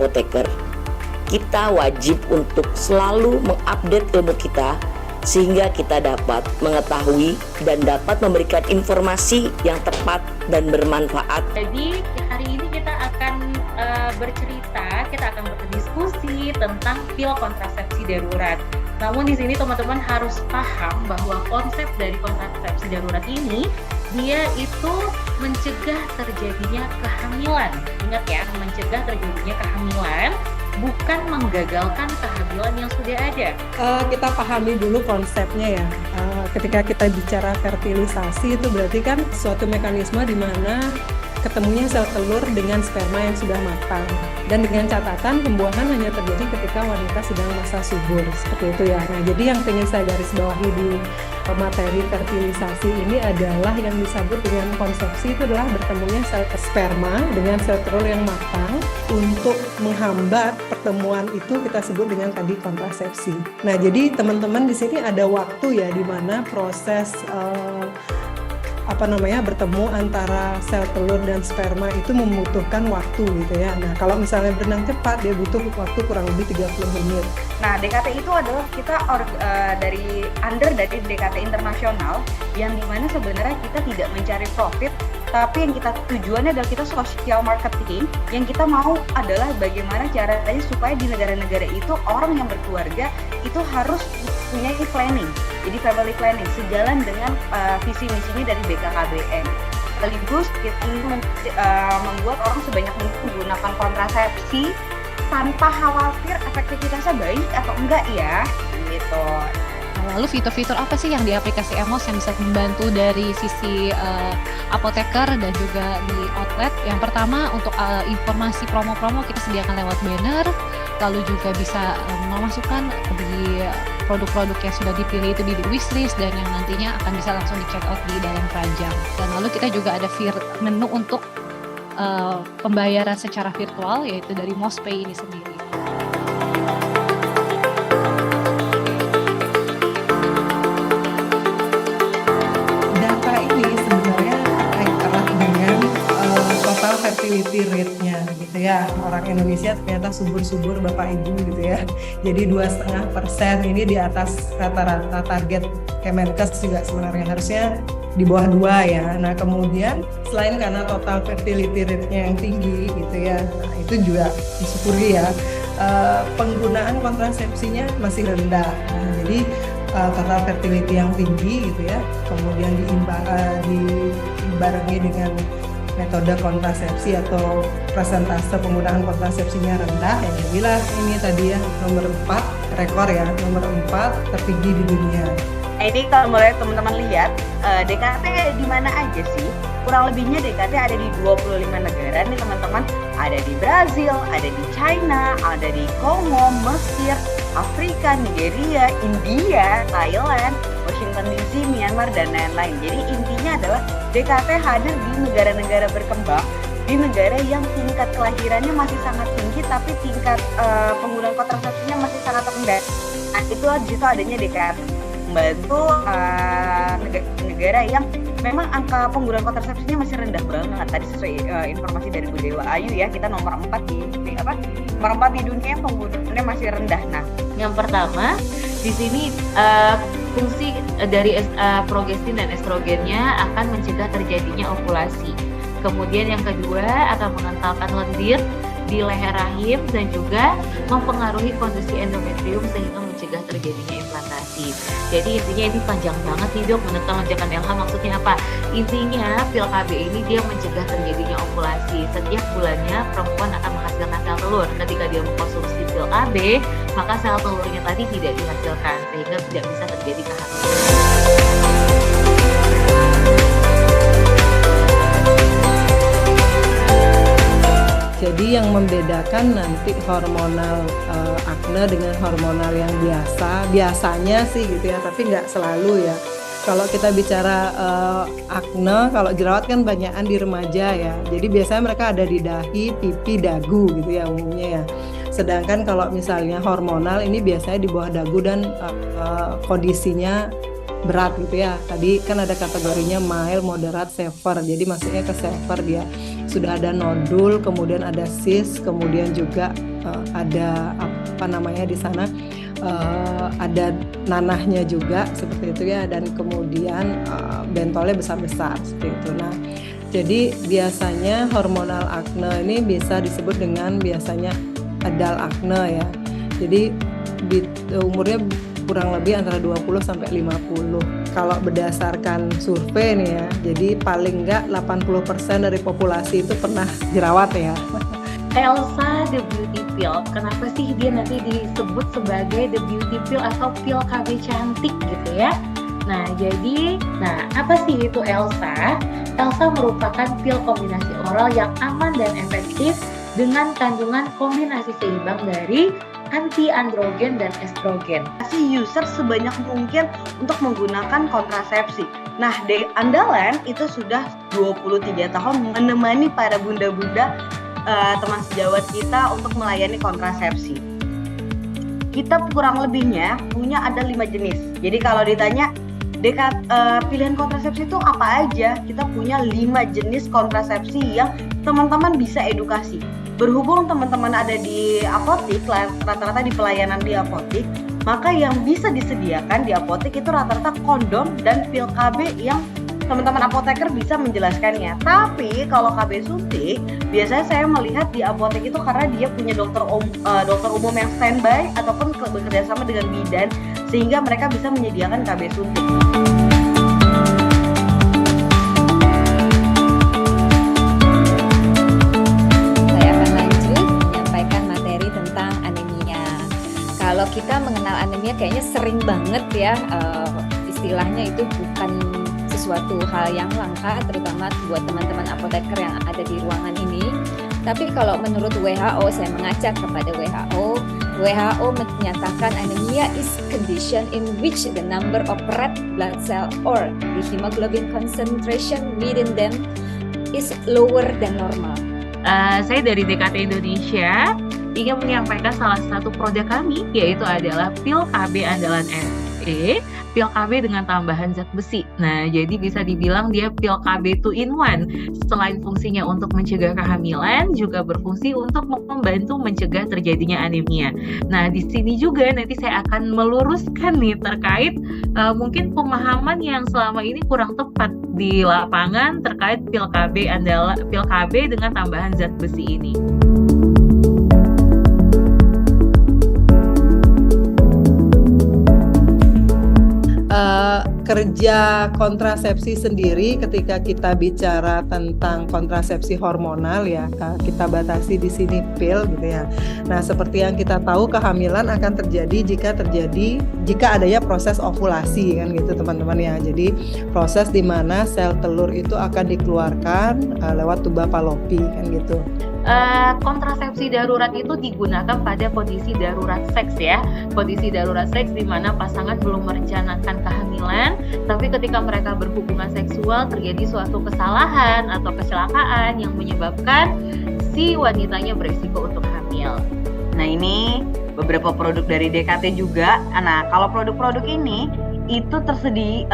apoteker, kita wajib untuk selalu mengupdate ilmu kita sehingga kita dapat mengetahui dan dapat memberikan informasi yang tepat dan bermanfaat. Jadi hari ini kita akan bercerita, kita akan berdiskusi tentang pil kontrasepsi darurat. Namun di sini teman-teman harus paham bahwa konsep dari kontrasepsi darurat ini dia itu mencegah terjadinya kehamilan. Ingat ya, mencegah terjadinya kehamilan, bukan menggagalkan kehamilan yang sudah ada. Kita pahami dulu konsepnya ya. Ketika kita bicara fertilisasi itu berarti kan suatu mekanisme di mana ketemunya sel telur dengan sperma yang sudah matang. Dan dengan catatan pembuahan hanya terjadi ketika wanita sedang masa subur, seperti itu ya. Nah, jadi yang ingin saya garis bawahi di materi fertilisasi ini adalah yang disebut dengan konsepsi itu adalah bertemunya sel sperma dengan sel telur yang matang untuk menghambat pertemuan itu kita sebut dengan tadi kontrasepsi. Nah, jadi teman-teman di sini ada waktu ya di mana proses bertemu antara sel telur dan sperma itu membutuhkan waktu gitu ya. Nah, kalau misalnya berenang cepat dia butuh waktu kurang lebih 30 menit. Nah, DKT itu adalah kita dari DKT internasional yang dimana sebenarnya kita tidak mencari profit, tapi yang kita tujuannya adalah kita social marketing. Yang kita mau adalah bagaimana caranya supaya di negara-negara itu orang yang berkeluarga itu harus punya planning. Jadi family planning sejalan dengan visi misinya dari BKKBN. Sekaligus kita ingin membuat orang sebanyak mungkin menggunakan kontrasepsi tanpa khawatir efektivitasnya baik atau enggak ya, gitu. Lalu fitur-fitur apa sih yang di aplikasi Emos yang bisa membantu dari sisi apoteker dan juga di outlet? Yang pertama untuk informasi promo-promo kita sediakan lewat banner, lalu juga bisa memasukkan di produk-produk yang sudah dipilih itu di wishlist dan yang nantinya akan bisa langsung di check out di dalam keranjang. Dan lalu kita juga ada menu untuk pembayaran secara virtual yaitu dari MosPay ini sendiri. Fertility rate-nya gitu ya, orang Indonesia ternyata subur-subur Bapak Ibu gitu ya, jadi 2,5% ini di atas rata-rata target Kemenkes juga sebenarnya harusnya di bawah 2 ya. Nah kemudian selain karena total fertility rate-nya yang tinggi gitu ya, nah itu juga disyukuri ya, penggunaan kontrasepsinya masih rendah. Nah jadi total fertility yang tinggi gitu ya, kemudian diimbangi dengan metode kontrasepsi atau persentase penggunaan kontrasepsinya rendah, ya jadilah ini tadi ya nomor 4 rekor ya, nomor 4 tertinggi di dunia. Ini kalau mulai teman-teman lihat DKT di mana aja sih? Kurang lebihnya DKT ada di 25 negara nih teman-teman. Ada di Brazil, ada di China, ada di Kongo, Mesir, Afrika, Nigeria, India, Thailand, Washington DC, Myanmar, dan lain-lain. Jadi intinya adalah DKT hadir di negara-negara berkembang, di negara yang tingkat kelahirannya masih sangat tinggi, tapi tingkat penggunaan kontrasepsinya masih sangat rendah. Nah, itu di situ adanya DKT membantu negara yang memang angka penggunaan kontrasepsinya masih rendah banget. Tadi sesuai informasi dari Bu Dewa Ayu ya, kita nomor 4 nomor 4 di dunia penggunaannya masih rendah. Nah, yang pertama di sini fungsi dari progestin dan estrogennya akan mencegah terjadinya ovulasi. Kemudian yang kedua akan mengentalkan lendir di leher rahim dan juga mempengaruhi kondisi endometrium sehingga mencegah terjadinya implantasi. Jadi intinya ini panjang banget nih dok, menekan lonjakan LH maksudnya apa? Intinya pil KB ini dia mencegah terjadinya ovulasi. Setiap bulannya perempuan akan menghasilkan sel telur. Ketika dia mengkonsumsi pil KB, maka sel telurnya tadi tidak dihasilkan sehingga tidak bisa terjadi kehamilan. Jadi yang membedakan nanti hormonal akne dengan hormonal yang biasanya sih gitu ya, tapi nggak selalu ya. Kalau kita bicara akne, kalau jerawat kan banyakan di remaja ya. Jadi biasanya mereka ada di dahi, pipi, dagu gitu ya umumnya ya. Sedangkan kalau misalnya hormonal ini biasanya di bawah dagu dan kondisinya berat gitu ya. Tadi kan ada kategorinya mild, moderate, severe. Jadi maksudnya ke severe dia sudah ada nodul, kemudian ada cyst, kemudian juga ada apa namanya di sana ada nanahnya juga seperti itu ya, dan kemudian bentolnya besar-besar seperti itu. Nah, jadi biasanya hormonal akne ini bisa disebut dengan biasanya adult acne ya. Jadi umurnya kurang lebih antara 20 sampai 50. Kalau berdasarkan survei nih ya, jadi paling enggak 80% dari populasi itu pernah jerawat ya. Elsa the Beauty Pill, kenapa sih dia nanti disebut sebagai the Beauty Pill atau pil KB cantik gitu ya? Nah, apa sih itu Elsa? Elsa merupakan pil kombinasi oral yang aman dan efektif dengan kandungan kombinasi seimbang dari anti-androgen dan estrogen. Si user sebanyak mungkin untuk menggunakan kontrasepsi. Nah, andalan itu sudah 23 tahun menemani para bunda-bunda teman sejawat kita untuk melayani kontrasepsi. Kita kurang lebihnya punya ada 5 jenis. Jadi kalau ditanya pilihan kontrasepsi itu apa aja, kita punya 5 jenis kontrasepsi yang teman-teman bisa edukasi. Berhubung teman-teman ada di apotik, rata-rata di pelayanan di apotik, maka yang bisa disediakan di apotik itu rata-rata kondom dan pil KB yang teman-teman apoteker bisa menjelaskannya. Tapi kalau KB suntik, biasanya saya melihat di apotek itu karena dia punya dokter umum yang standby ataupun bekerja sama dengan bidan, sehingga mereka bisa menyediakan KB suntik. Saya akan lanjut menyampaikan materi tentang anemia. Kalau kita mengenal anemia kayaknya sering banget ya, istilahnya itu bukan sesuatu hal yang langka, terutama buat teman-teman apoteker yang ada di ruangan ini. Tapi kalau menurut WHO, saya mengacak kepada WHO menyatakan anemia is condition in which the number of red blood cell or the hemoglobin concentration within them is lower than normal. Saya dari DKT Indonesia ingin menyampaikan salah satu produk kami, yaitu adalah pil KB andalan SE, pil KB dengan tambahan zat besi. Nah, jadi bisa dibilang dia pil KB 2 in 1. Selain fungsinya untuk mencegah kehamilan, juga berfungsi untuk membantu mencegah terjadinya anemia. Nah, di sini juga nanti saya akan meluruskan nih terkait mungkin pemahaman yang selama ini kurang tepat di lapangan terkait pil KB dengan tambahan zat besi ini. Kerja kontrasepsi sendiri ketika kita bicara tentang kontrasepsi hormonal ya, kita batasi di sini pil gitu ya. Nah, seperti yang kita tahu, kehamilan akan terjadi jika adanya proses ovulasi kan gitu teman-teman ya. Jadi proses di mana sel telur itu akan dikeluarkan lewat tuba Fallopi kan gitu. Kontrasepsi darurat itu digunakan pada kondisi darurat seks ya. Kondisi darurat seks di mana pasangan belum merencanakan kehamilan, tapi ketika mereka berhubungan seksual terjadi suatu kesalahan atau kecelakaan yang menyebabkan si wanitanya berisiko untuk hamil. Nah, ini beberapa produk dari DKT juga. Nah, kalau produk-produk ini itu tersedia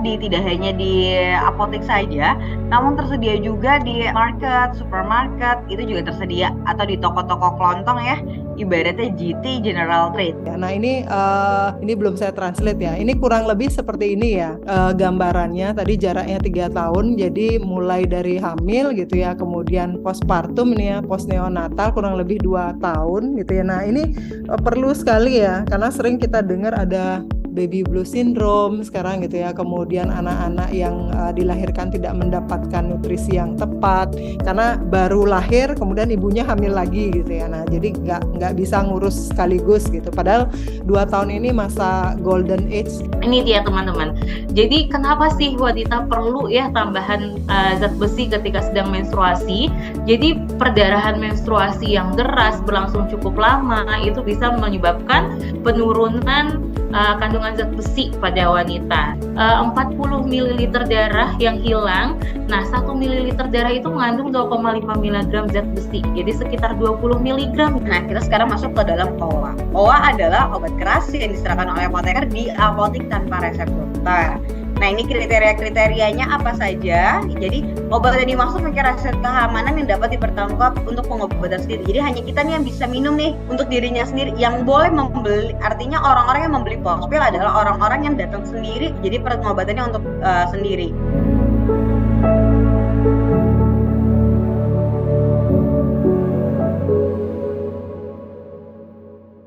tidak hanya di apotek saja, namun tersedia juga di market, supermarket, itu juga tersedia, atau di toko-toko kelontong ya, ibaratnya GT, General Trade. Nah, ini belum saya translate ya. Ini kurang lebih seperti ini ya gambarannya. Tadi jaraknya 3 tahun, jadi mulai dari hamil gitu ya, kemudian postpartum ini ya, post neonatal kurang lebih 2 tahun gitu ya. Nah, ini perlu sekali ya, karena sering kita dengar ada baby blue syndrome sekarang gitu ya, kemudian anak-anak yang dilahirkan tidak mendapatkan nutrisi yang tepat karena baru lahir kemudian ibunya hamil lagi gitu ya. Nah, jadi nggak bisa ngurus sekaligus gitu, padahal 2 tahun ini masa golden age. Ini dia teman-teman, jadi kenapa sih wanita perlu ya tambahan zat besi ketika sedang menstruasi? Jadi perdarahan menstruasi yang deras berlangsung cukup lama itu bisa menyebabkan penurunan kandungan zat besi pada wanita. 40 ml darah yang hilang, nah 1 ml darah itu mengandung 2,5 mg zat besi, jadi sekitar 20 mg. Nah, kita sekarang masuk ke dalam OA. OA adalah obat keras yang diserahkan oleh apoteker di apotik tanpa resep dokter. Nah, ini kriteria-kriterianya apa saja? Jadi, obat yang dimaksud memiliki resep keamanan yang dapat dipertanggungjawab untuk pengobatan sendiri. Jadi, hanya kita nih yang bisa minum nih untuk dirinya sendiri. Yang boleh membeli, artinya orang-orang yang membeli pospil adalah orang-orang yang datang sendiri. Jadi, pengobatannya untuk sendiri.